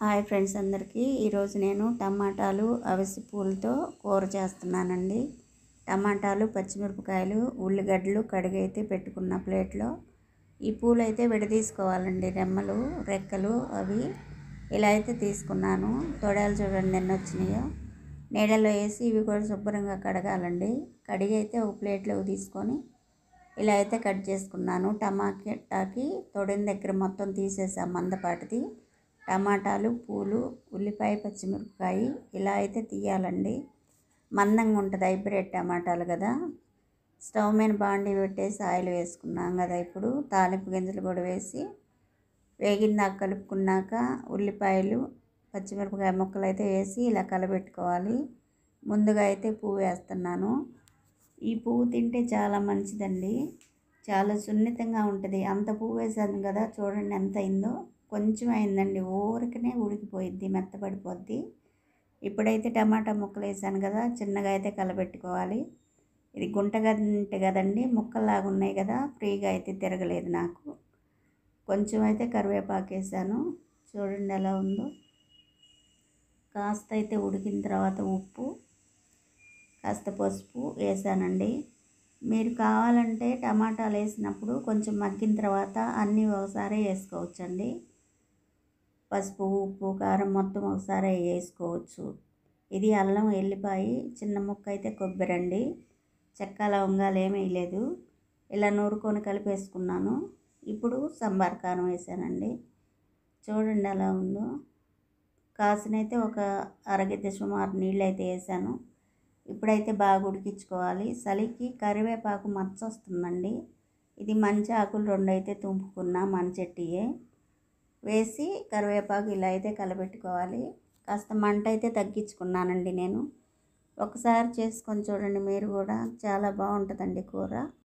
Hi friends అందరికీ ఈరోజు నేను టమాటాలు అవిసె పూలతో కూర చేస్తున్నానండి. టమాటాలు, పచ్చిమిరపకాయలు, ఉల్లిగడ్డలు కడిగైతే పెట్టుకున్న ప్లేట్లో ఈ పూలు అయితే విడదీసుకోవాలండి. రెమ్మలు, రెక్కలు అవి ఇలా అయితే తీసుకున్నాను. తొడాలు చూడండి ఎన్ని వచ్చినాయో. నీళ్ళలో వేసి ఇవి కూడా శుభ్రంగా కడగాలండి. కడిగి అయితే ఒక ప్లేట్లోకి తీసుకొని ఇలా అయితే కట్ చేసుకున్నాను. టమాటాకి తొడిన దగ్గర మొత్తం తీసేసా మందపాటిది. టమాటాలు, పూలు, ఉల్లిపాయ, పచ్చిమిరపకాయ ఇలా అయితే తీయాలండి. మందంగా ఉంటుంది హైబ్రిడ్ టమాటాలు కదా. స్టవ్ మీద బాండీ పెట్టేసి ఆయిల్ వేసుకున్నాం కదా. ఇప్పుడు తాలింపు గింజలు కూడా వేసి వేగిందాక కలుపుకున్నాక ఉల్లిపాయలు, పచ్చిమిరపకాయ ముక్కలు అయితే వేసి ఇలా కలబెట్టుకోవాలి. ముందుగా అయితే పువ్వు వేస్తున్నాను. ఈ పువ్వు తింటే చాలా మంచిదండి. చాలా సున్నితంగా ఉంటుంది. అంత పువ్వు వేసాను కదా, చూడండి ఎంత అయిందో. కొంచెం అయిందండి, ఊరికనే ఉడికిపోయిద్ది, మెత్తపడిపోద్ది. ఇప్పుడైతే టమాటా ముక్కలు వేసాను కదా, చిన్నగా అయితే కలబెట్టుకోవాలి. ఇది గుంటగంటే కదండి, ముక్కల్లాగా ఉన్నాయి కదా, ఫ్రీగా అయితే తిరగలేదు నాకు. కొంచెం అయితే కరివేపాకు వేసాను, చూడండి ఎలా ఉందో. కాస్త అయితే ఉడికిన తర్వాత ఉప్పు, కాస్త పసుపు వేసానండి. మీరు కావాలంటే టమాటాలు వేసినప్పుడు కొంచెం మగ్గిన తర్వాత అన్నీ ఒకసారి వేసుకోవచ్చండి. పసుపు, ఉప్పు, కారం మొత్తం ఒకసారి వేసుకోవచ్చు. ఇది అల్లం, ఎల్లిపాయ, చిన్న ముక్క అయితే కొబ్బరి అండి. చెక్క లవంగాలు ఏమీ వేయలేదు. ఇలా నూరుకొని కలిపేసుకున్నాను. ఇప్పుడు సాంబార్ కారం వేసానండి. చూడండి ఎలా ఉందో. కాసినైతే ఒక అరగిద్ద సుమారు నీళ్ళు అయితే వేసాను. ఇప్పుడైతే బాగా ఉడికించుకోవాలి. చలికి కరివేపాకు మచ్చ వస్తుందండి. ఇది మంచి ఆకులు 2 అయితే తుంపుకున్నా, మంచెట్టియే వేసి కరివేపాకు ఇలా అయితే కలబెట్టుకోవాలి. కాస్త మంట అయితే తగ్గించుకున్నానండి నేను. ఒకసారి చేసుకొని చూడండి మీరు కూడా, చాలా బాగుంటుందండి కూర.